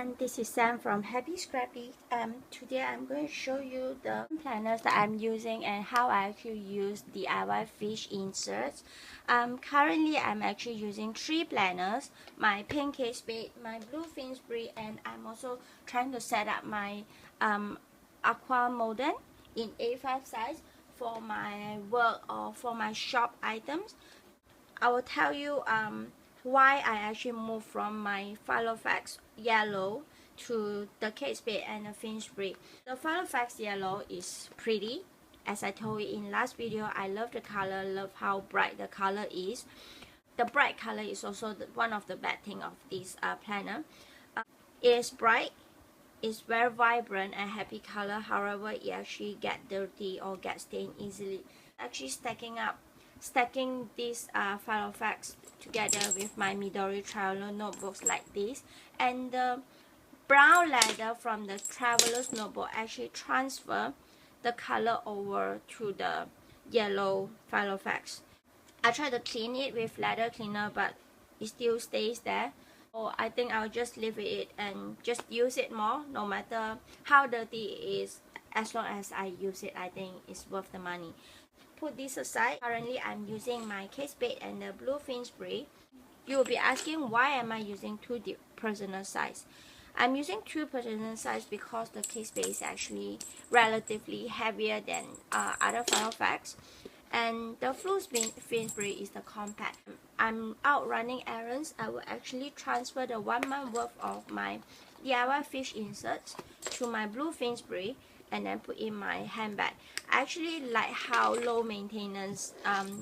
everyone, this is Sam from Happy Scrappie. Today I'm going to show you the planners that I'm using and how I actually use DIY fish inserts. Currently I'm actually using 3 planners, my pink Spade, my blue Finsbury, and I'm also trying to set up my aqua modern in A5 size for my work or for my shop items. I will tell you why I actually moved from my Filofax yellow to the Kate Spade and the Finsbury. The Filofax yellow is pretty. As I told you in last video, I love the color, love how bright the color is. The bright color is also one of the bad things of this planner. It is bright, it's very vibrant and happy color, however it actually get dirty or get stained easily. Actually stacking this Filofax together with my Midori traveler notebooks like this, and the brown leather from the traveler's notebook actually transfer the color over to the yellow Filofax. I tried to clean it with leather cleaner, but it still stays there. So I think I'll just leave it and just use it more, no matter how dirty it is. As long as I use it, I think it's worth the money. Put this aside. Currently I'm using my Kate Spade and the blue Finsbury. You will be asking, why am I using 2 personal size? I'm using 2 personal size because the Kate Spade is actually relatively heavier than other Filofax, and the blue Finsbury is the compact. I'm out running errands. I will actually transfer the 1 month worth of my DIY fish inserts to my blue Finsbury and then put in my handbag. I actually like how low maintenance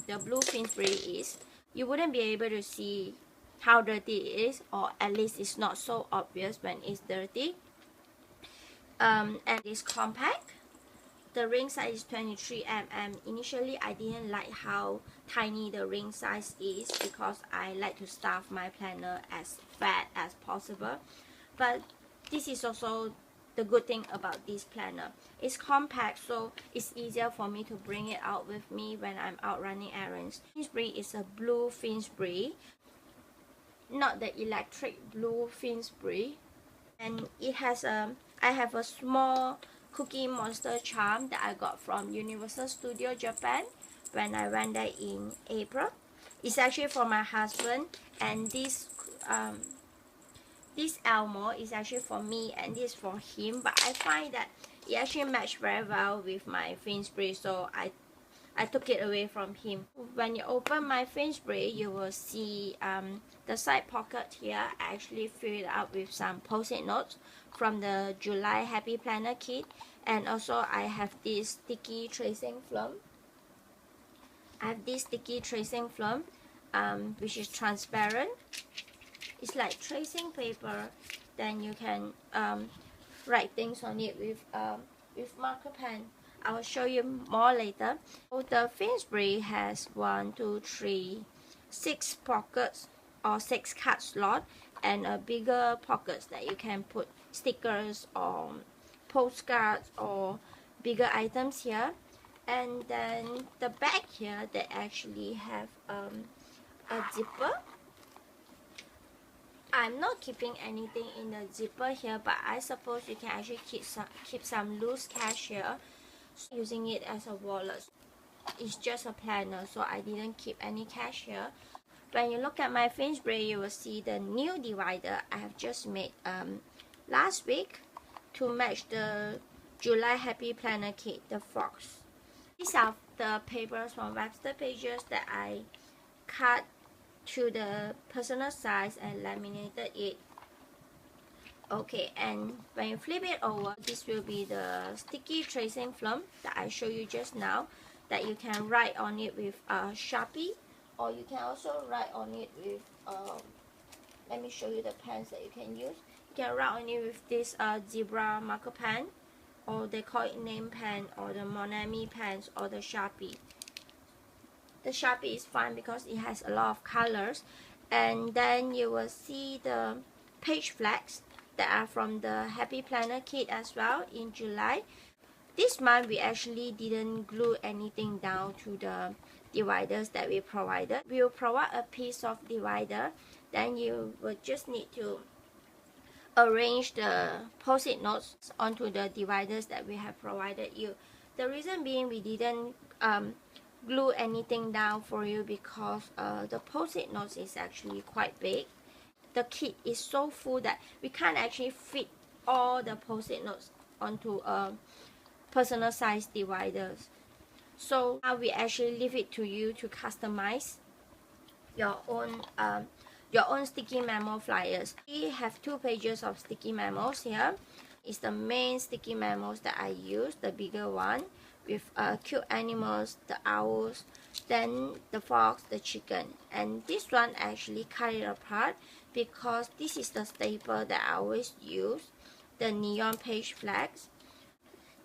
the blue Finsbury is. You wouldn't be able to see how dirty it is, or at least it's not so obvious when it's dirty. And it's compact. The ring size is 23 mm. Initially I didn't like how tiny the ring size is because I like to stuff my planner as fat as possible, but this is also the good thing about this planner. It's compact, so it's easier for me to bring it out with me when I'm out running errands. Finsbury is a blue Finsbury, not the electric blue Finsbury, and it has I have a small Cookie Monster charm that I got from Universal Studio Japan when I went there in April. It's actually for my husband, and this Elmo is actually for me and this for him, but I find that it actually matched very well with my Finsbury, so I took it away from him. When you open my Finsbury, you will see the side pocket here. I actually filled it up with some post-it notes from the July Happy Planner kit, and also I have this sticky tracing film. Which is transparent. It's like tracing paper. Then you can write things on it with marker pen. I will show you more later. So the Finsbury has 6 pockets or 6 card slot, and a bigger pockets that you can put stickers or postcards or bigger items here. And then the back here, they actually have a zipper. I'm not keeping anything in the zipper here, but I suppose you can actually keep some loose cash here. So using it as a wallet. It's just a planner, so I didn't keep any cash here. When you look at my Finsbury, you will see the new divider I have just made last week to match the July Happy Planner kit, the Fox. These are the papers from Webster pages that I cut to the personal size and laminated it. Okay, and when you flip it over, this will be the sticky tracing film that I showed you just now, that you can write on it with Sharpie, or you can also write on it with let me show you the pens that you can use. You can write on it with this zebra marker pen, or they call it name pen, or the Monami pens, or the Sharpie. The Sharpie is fine because it has a lot of colors. And then you will see the page flags that are from the Happy Planner kit as well in July. This month we actually didn't glue anything down to the dividers that we provided. We will provide a piece of divider, then you will just need to arrange the post-it notes onto the dividers that we have provided you. The reason being we didn't glue anything down for you because the post-it notes is actually quite big. The kit is so full that we can't actually fit all the post-it notes onto personal size dividers. So now we actually leave it to you to customize your own sticky memo flyers. We have 2 pages of sticky memos here. It's the main sticky memos that I use, the bigger one, with cute animals, the owls, then the fox, the chicken. And this one I actually cut it apart because this is the staple that I always use, the neon page flags.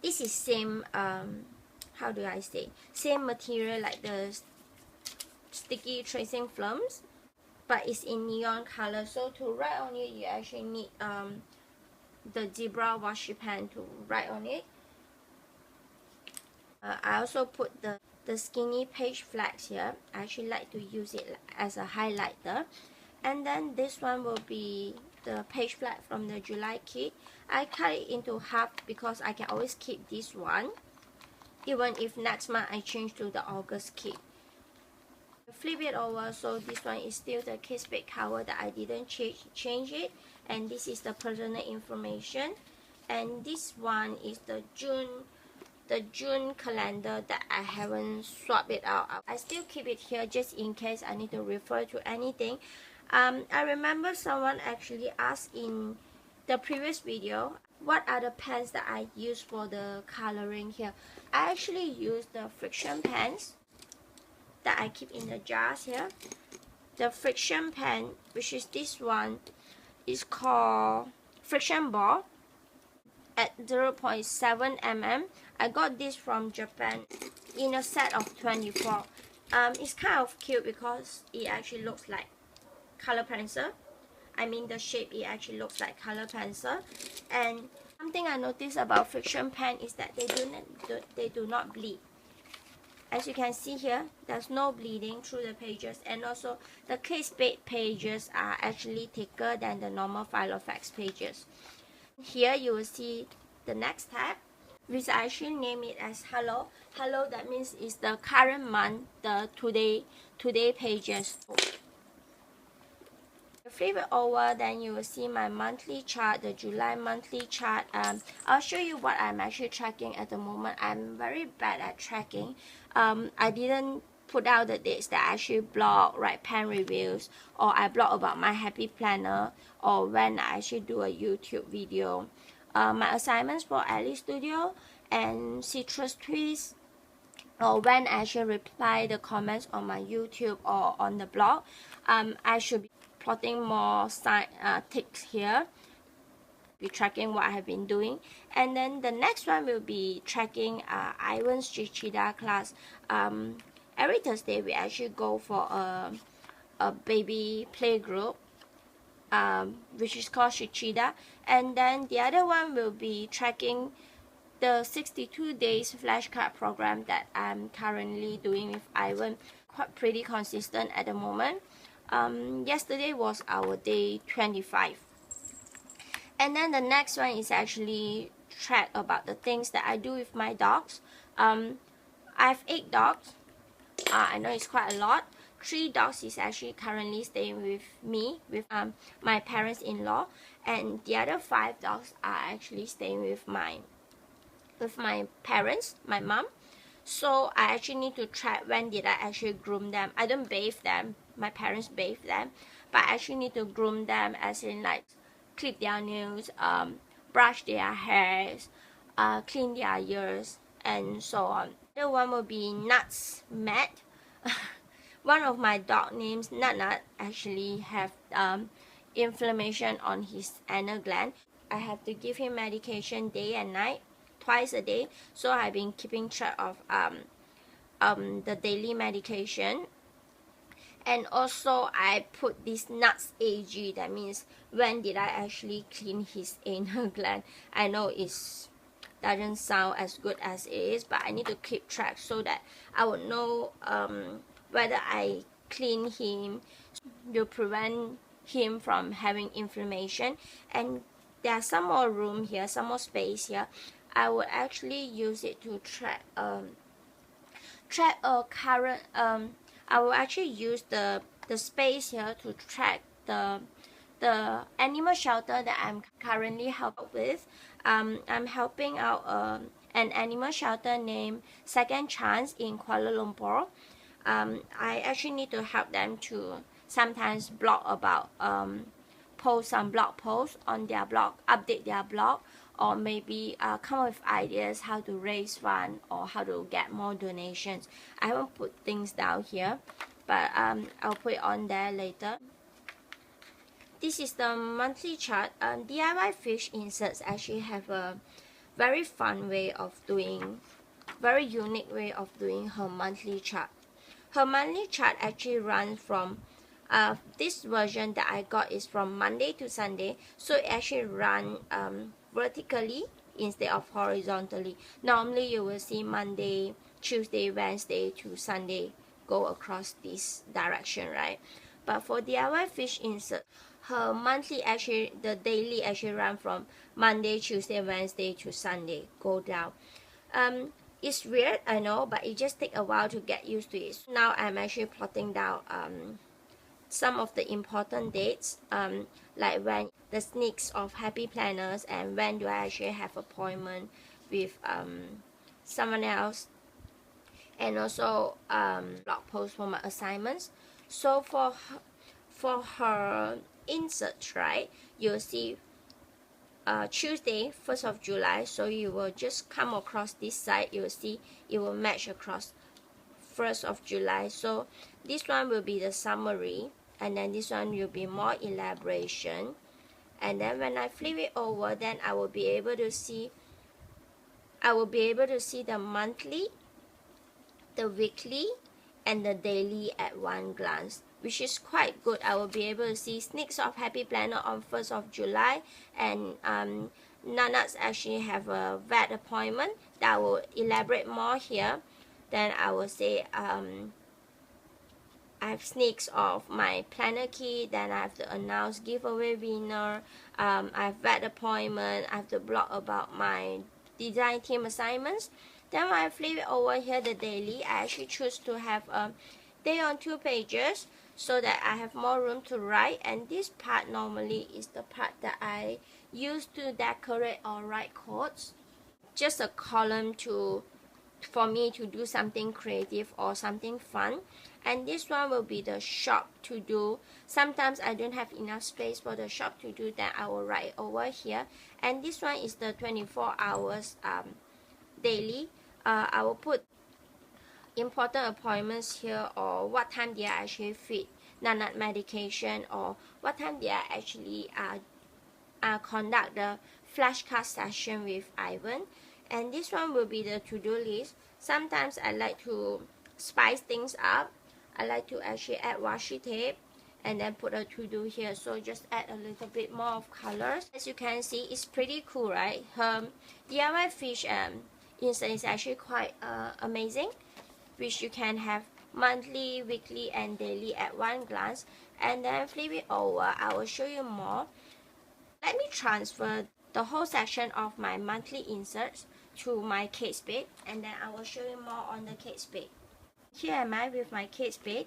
This is same how do I say, same material like the sticky tracing films, but it's in neon color. So to write on it, you actually need the zebra washi pen to write on it. I also put the skinny page flags here. I actually like to use it as a highlighter. And then this one will be the page flag from the July kit. I cut it into half because I can always keep this one, even if next month I change to the August kit. Flip it over, so this one is still the Spade cover that I didn't change it, and this is the personal information. And this one is the June calendar that I haven't swapped it out. I still keep it here just in case I need to refer to anything. I remember someone actually asked in the previous video what are the pens that I use for the coloring here. I actually use the friction pens that I keep in the jars here. The friction pen, which is this one, is called Friction Ball at 0.7 mm. I got this from Japan in a set of 24. It's kind of cute because it actually looks like color pencil. I mean, the shape, it actually looks like color pencil. And something I noticed about friction pen is that they do not bleed. As you can see here, there's no bleeding through the pages, and also the Spade pages are actually thicker than the normal Filofax pages. Here you will see the next tab, which I actually name it as Hello. Hello, that means it's the current month, the today pages. Flip it over, then you will see my monthly chart, the July monthly chart. I'll show you what I'm actually tracking at the moment. I'm very bad at tracking. I didn't put out the dates that I actually blog, write pen reviews, or I blog about my Happie planner, or when I actually do a YouTube video. My assignments for Alice Studio and Citrus Twist, or when I actually reply the comments on my YouTube or on the blog. I should be plotting more ticks here, be tracking what I have been doing. And then the next one will be tracking Ivan's Chichida class. Every Thursday we actually go for a baby play group, which is called Chichida. And then the other one will be tracking the 62 days flashcard program that I'm currently doing with Ivan. Quite pretty consistent at the moment. Yesterday was our day 25. And then the next one is actually track about the things that I do with my dogs. I have 8 dogs. I know it's quite a lot. 3 dogs is actually currently staying with me, with my parents-in-law, and the other 5 dogs are actually staying with my parents, my mom. So I actually need to track when did I actually groom them. I don't bathe them, my parents bathe them, but I actually need to groom them, as in like clip their nails, brush their hairs, clean their ears, and so on. The other one will be Nuts Matt. One of my dog names, Nut, actually have inflammation on his anal gland. I have to give him medication day and night, twice a day, so I've been keeping track of the daily medication. And also I put this Nuts AG, that means when did I actually clean his anal gland. I know it doesn't sound as good as it is, but I need to keep track so that I would know whether I clean him to prevent him from having inflammation. And there's some more room here, some more space here, I will actually use it to track a current. I will actually use the space here to track the animal shelter that I'm currently helping with. I'm helping out an animal shelter named Second Chance in Kuala Lumpur. I actually need to help them to sometimes blog about post some blog posts on their blog, update their blog, or maybe come up with ideas how to raise fund or how to get more donations. I haven't put things down here, but I'll put it on there later. This is the monthly chart. DIY fish inserts actually have a very fun way of doing, very unique way of doing her monthly chart. Her monthly chart actually runs from this version that I got is from Monday to Sunday, so it actually runs vertically instead of horizontally. Normally you will see Monday, Tuesday, Wednesday to Sunday go across this direction, right? But for DIY fish insert, her monthly actually, the daily actually run from Monday, Tuesday, Wednesday to Sunday, go down. It's weird, I know, but it just takes a while to get used to it. Now I'm actually plotting down some of the important dates, like when the sneaks of Happie planners and when do I actually have appointment with someone else, and also blog posts for my assignments. So for her insert, right, you'll see Tuesday 1st of July, so you will just come across this side, you will see it will match across 1st of July. So this one will be the summary, and then this one will be more elaboration, and then when I flip it over, then I will be able to see the monthly, the weekly, and the daily at one glance, which is quite good. I will be able to see sneaks of Happie planner on 1st of July, and Nanas actually have a vet appointment that I will elaborate more here. Then I will say I have sneaks of my planner kit, then I have to announce giveaway winner, I have vet appointment, I have to blog about my design team assignments. Then when I flip it over here, the daily, I actually choose to have a day on 2 pages so that I have more room to write, and this part normally is the part that I use to decorate or write quotes. Just a column for me to do something creative or something fun. And this one will be the shop to do. Sometimes I don't have enough space for the shop to do that, I will write over here. And this one is the 24 hours daily. I will put important appointments here, or what time they are actually fit Nanat medication, or what time they are actually conduct the flashcard session with Ivan. And this one will be the to-do list. Sometimes I like to spice things up. I like to actually add washi tape and then put a to-do here, so just add a little bit more of colors. As you can see, it's pretty cool, right? Her DIY fish insert is actually quite amazing, which you can have monthly, weekly, and daily at one glance. And then flip it over, I will show you more. Let me transfer the whole section of my monthly inserts to my Kate Spade, and then I will show you more on the Kate Spade. Here am I with my Kate Spade.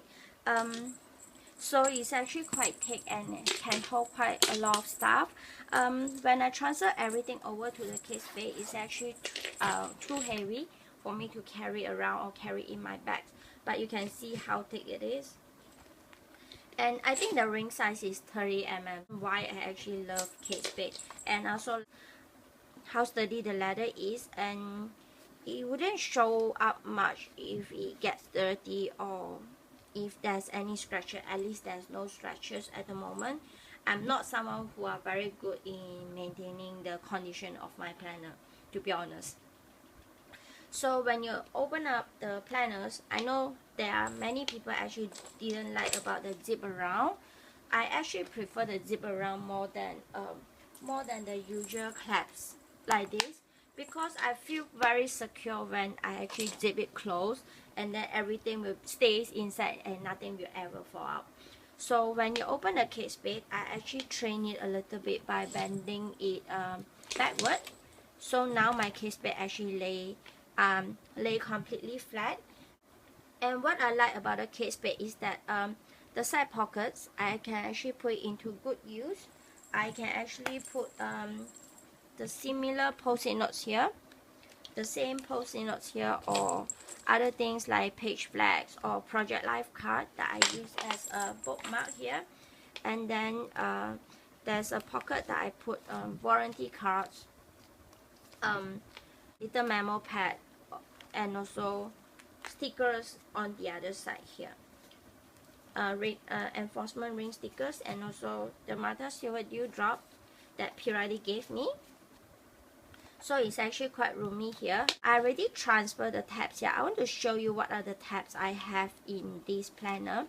So it's actually quite thick and it can hold quite a lot of stuff. When I transfer everything over to the Kate Spade, it's actually too heavy for me to carry around or carry in my bag. But you can see how thick it is. And I think the ring size is 30 mm. Why I actually love Kate Spade, and also how sturdy the leather is, and it wouldn't show up much if it gets dirty or if there's any scratches. At least there's no scratches at the moment. I'm not someone who are very good in maintaining the condition of my planner, to be honest. So when you open up the planners, I know there are many people actually didn't like about the zip around. I actually prefer the zip around more than the usual clasps like this, because I feel very secure when I actually zip it closed, and then everything will stays inside and nothing will ever fall out. So when you open the Kate Spade, I actually train it a little bit by bending it backward. So now my Kate Spade actually lay completely flat. And what I like about the Kate Spade is that the side pockets, I can actually put it into good use. I can actually put the similar post-it notes here, the same post-it notes here, or other things like page flags or project life card that I use as a bookmark here. And then there's a pocket that I put warranty cards, little memo pad, and also stickers on the other side here. Enforcement ring stickers, and also the Martha Stewart Dewdrop that Pirelli gave me. So it's actually quite roomy here. I already transferred the tabs here. I want to show you what are the tabs I have in this planner.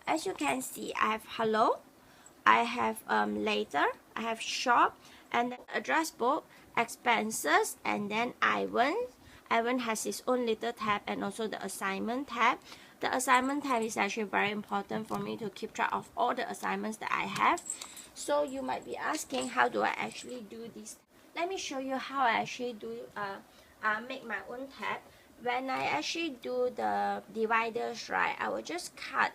As you can see, I have hello, I have later, I have shop, and then address book, expenses, and then Ivan. Ivan has his own little tab, and also the assignment tab. The assignment tab is actually very important for me to keep track of all the assignments that I have. So you might be asking, how do I actually do this? Let me show you how I actually do make my own tab. When I actually do the dividers, right, I will just cut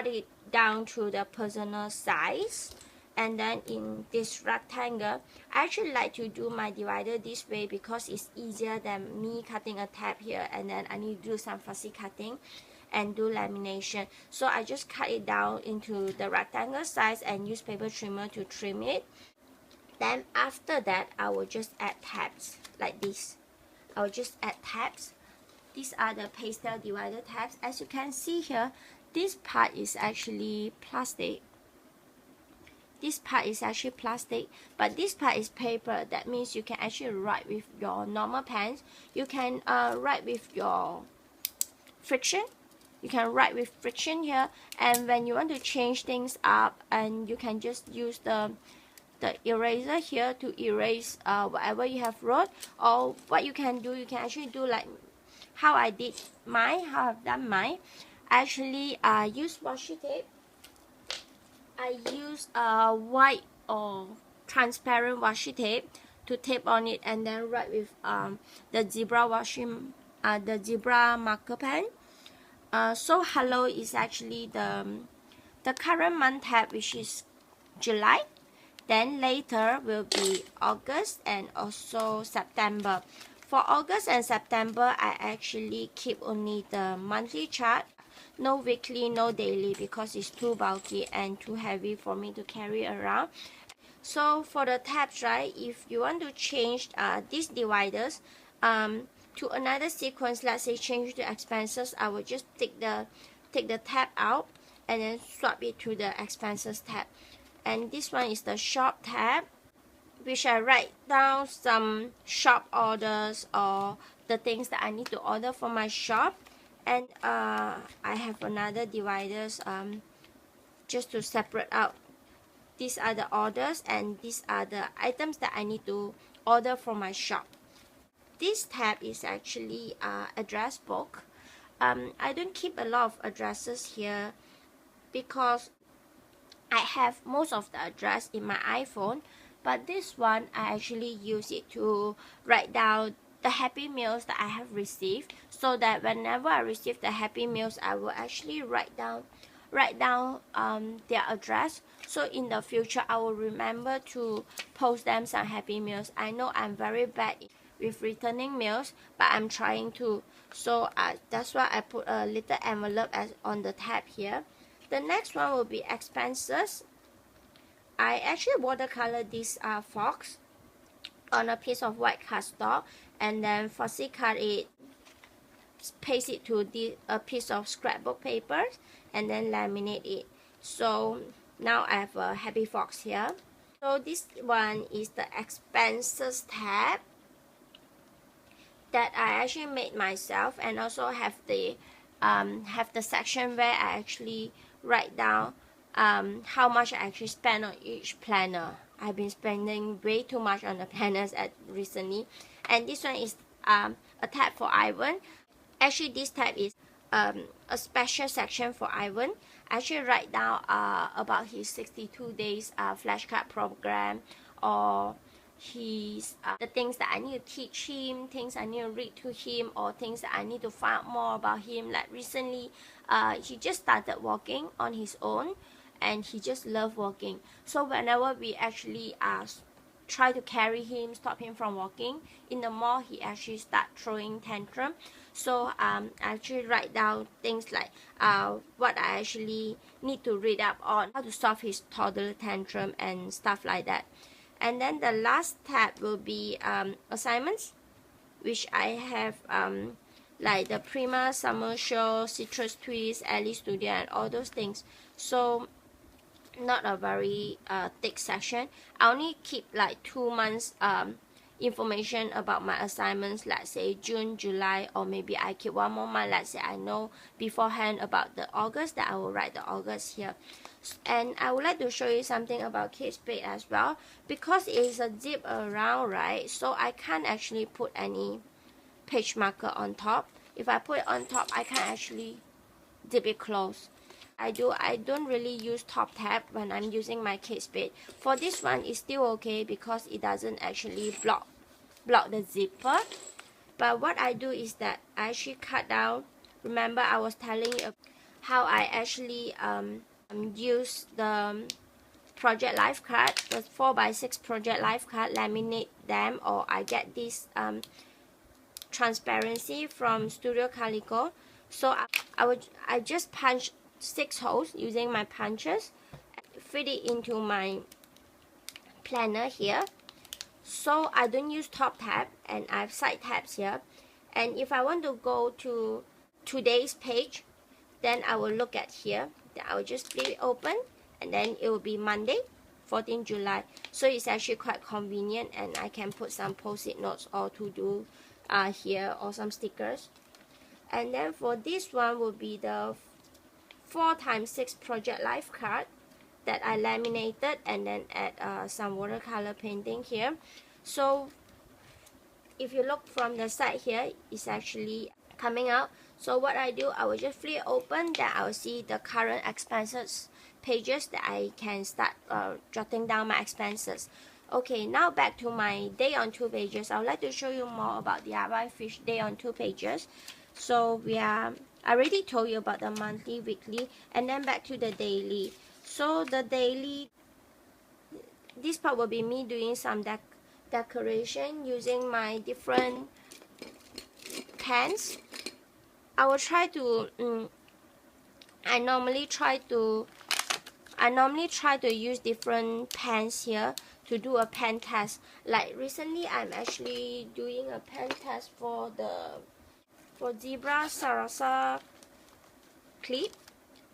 it down to the personal size, and then in this rectangle, I actually like to do my divider this way because it's easier than me cutting a tab here and then I need to do some fussy cutting and do lamination. So I just cut it down into the rectangle size and use paper trimmer to trim it. Then after that, I will just add tabs like this. I will just add tabs. These are the pastel divider tabs. As you can see here, this part is actually plastic. This part is actually plastic, but this part is paper. That means you can actually write with your normal pens. You can write with your friction. You can write with friction here, and when you want to change things up, and you can just use the eraser here to erase whatever you have wrote. Or what you can do, you can actually do like how I did mine, how I've done mine. Actually, I use washi tape. I use white or transparent washi tape to tape on it, and then write with the zebra the zebra marker pen. So hello is actually the current month tab, which is July. Then later will be August and also September. For August and September, I actually keep only the monthly chart. No weekly, no daily, because it's too bulky and too heavy for me to carry around. So for the tabs, right, if you want to change these dividers to another sequence, let's say change to expenses, I will just take the tab out and then swap it to the expenses tab. And this one is the shop tab, which I write down some shop orders or the things that I need to order for my shop. And I have another dividers just to separate out. These are the orders and these are the items that I need to order for my shop. This tab is actually address book. I don't keep a lot of addresses here because I have most of the address in my iPhone, but this one I actually use it to write down the Happy Meals that I have received, so that whenever I receive the Happy Meals, I will actually write down their address, so in the future I will remember to post them some Happy Meals. I know I'm very bad with returning mails, but I'm trying to, so that's why I put a little envelope on the tab here. The next one will be expenses. I actually watercolor this fox on a piece of white cardstock, and then fussy cut it, paste it to a piece of scrapbook paper, and then laminate it. So now I have a happy fox here. So this one is the expenses tab that I actually made myself, and also have the section where I actually write down how much I actually spend on each planner. I've been spending way too much on the planners recently. And this one is a tab for Ivan. Actually, this tab is a special section for Ivan. I actually write down about his 62 days flashcard program, or his the things that I need to teach him, things I need to read to him, or things that I need to find out more about him. Like recently, he just started walking on his own, and he just loved walking. So whenever we actually try to carry him, stop him from walking in the mall, he actually start throwing tantrum. So I actually write down things like what I actually need to read up on, how to solve his toddler tantrum and stuff like that. And then the last tab will be assignments, which I have like the Prima Summer Show, Citrus Twist, Alice Studio, and all those things. So not a very thick section. I only keep like 2 months information about my assignments, let's say June, July, or maybe I keep 1 more month. Let's say I know beforehand about the August, that I will write the August here. And I would like to show you something about Spade as well, because it is a zip around, right? So I can't actually put any page marker on top. If I put it on top, I can actually zip it close. I don't really use top tab when I'm using my Spade. For this one, it's still okay because it doesn't actually block the zipper. But what I do is that I actually cut down. Remember, I was telling you how I actually use the project life card, the 4x6 project life card, laminate them, or I get this transparency from Studio Calico. So I just punch 6 holes using my punches, fit it into my planner here. So I don't use top tab, and I have side tabs here. And if I want to go to today's page, then I will look at here. Then I will just flip it open, and then it will be Monday, 14 July. So it's actually quite convenient, and I can put some post-it notes or to do here, or some stickers. And then for this one will be the 4x6 project life card that I laminated and then add some watercolor painting here. So if you look from the side here, it's actually coming out. So what I do, I will just flip open, then I will see the current expenses pages that I can start jotting down my expenses. Okay, now back to my day on 2 pages. I would like to show you more about the DIY fish day on 2 pages. So I already told you about the monthly, weekly, and then back to the daily. So the daily, this part will be me doing some decoration using my different pens. I will try to I normally try to use different pens here to do a pen test. Like recently, I'm actually doing a pen test for Zebra Sarasa clip,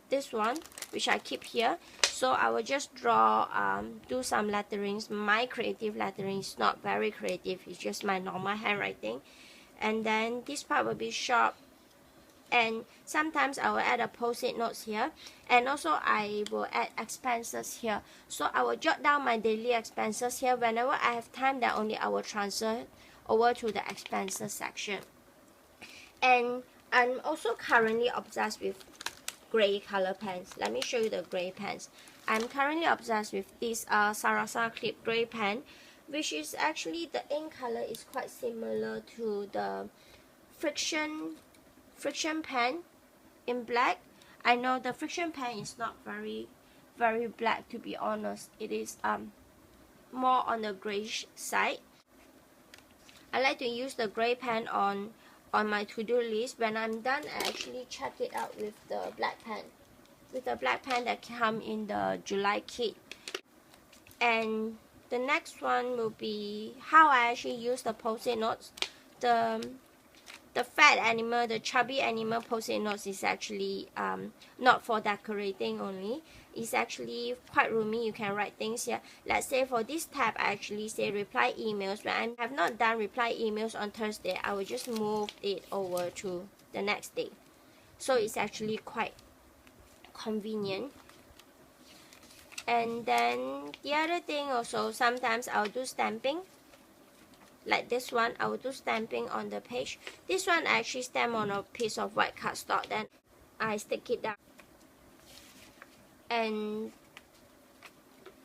this one, which I keep here. So I will just draw, do some letterings. My creative lettering is not very creative, it's just my normal handwriting. And then this part will be sharp, and sometimes I will add a post-it notes here, and also I will add expenses here. So I will jot down my daily expenses here. Whenever I have time, then only I will transfer over to the expenses section. And I'm also currently obsessed with gray color pens. Let me show you the gray pens. I'm currently obsessed with this Sarasa Clip gray pen, which is actually, the ink color is quite similar to the friction pen in black. I know the friction pen is not very black, to be honest. It is more on the grayish side. I like to use the gray pen on my to-do list. When I'm done, I actually check it out with the black pen, that come in the July kit. And the next one will be how I actually use the post-it notes. The fat animal, the chubby animal post-it notes is actually not for decorating only. It's actually quite roomy. You can write things here. Let's say for this tab, I actually say reply emails. When I have not done reply emails on Thursday, I will just move it over to the next day. So it's actually quite convenient. And then the other thing also, sometimes I'll do stamping. like this one, I will do stamping on the page. This one I actually stamp on a piece of white cardstock, then I stick it down. And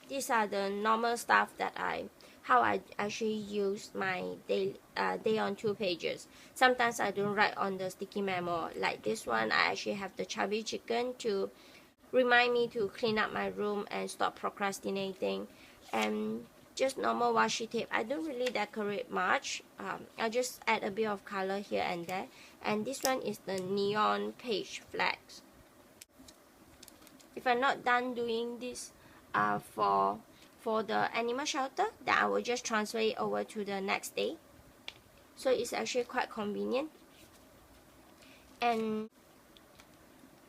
these are the normal stuff that how I actually use my day on 2 pages. Sometimes I don't write on the sticky memo. Like this one, I actually have the chubby chicken to remind me to clean up my room and stop procrastinating. And just normal washi tape. I don't really decorate much. I just add a bit of color here and there. And this one is the neon page flags. If I'm not done doing this for the animal shelter, then I will just transfer it over to the next day. So it's actually quite convenient. And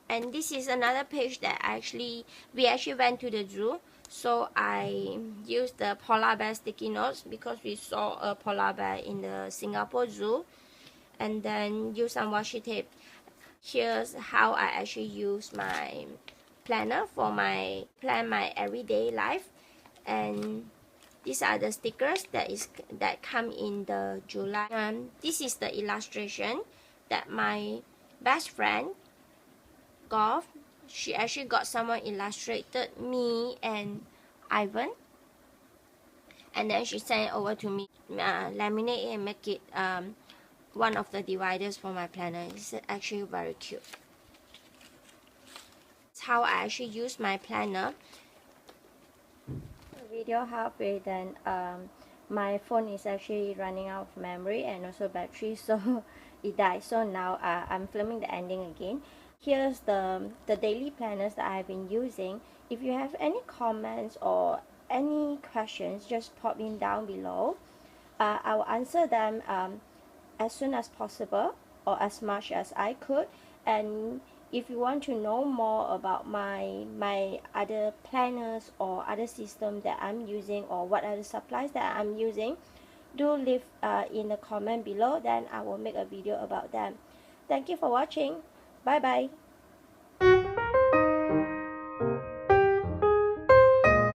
this is another page that we actually went to the zoo. So I used the polar bear sticky notes because we saw a polar bear in the Singapore Zoo, and then use some washi tape. Here's how I actually use my planner for plan my everyday life. And these are the stickers that come in the July. This is the illustration that my best friend got. She actually got someone illustrated me and Ivan, and then she sent it over to me, laminate it and make it one of the dividers for my planner. It's actually very cute. It's how I actually use my planner. Video halfway, then my phone is actually running out of memory and also battery, so it died. So now I'm filming the ending again. Here's the daily planners that I've been using. If you have any comments or any questions, just pop in down below. I will answer them as soon as possible, or as much as I could. And if you want to know more about my other planners or other systems that I'm using, or what other supplies that I'm using, do leave in the comment below, then I will make a video about them. Thank you for watching. Bye bye.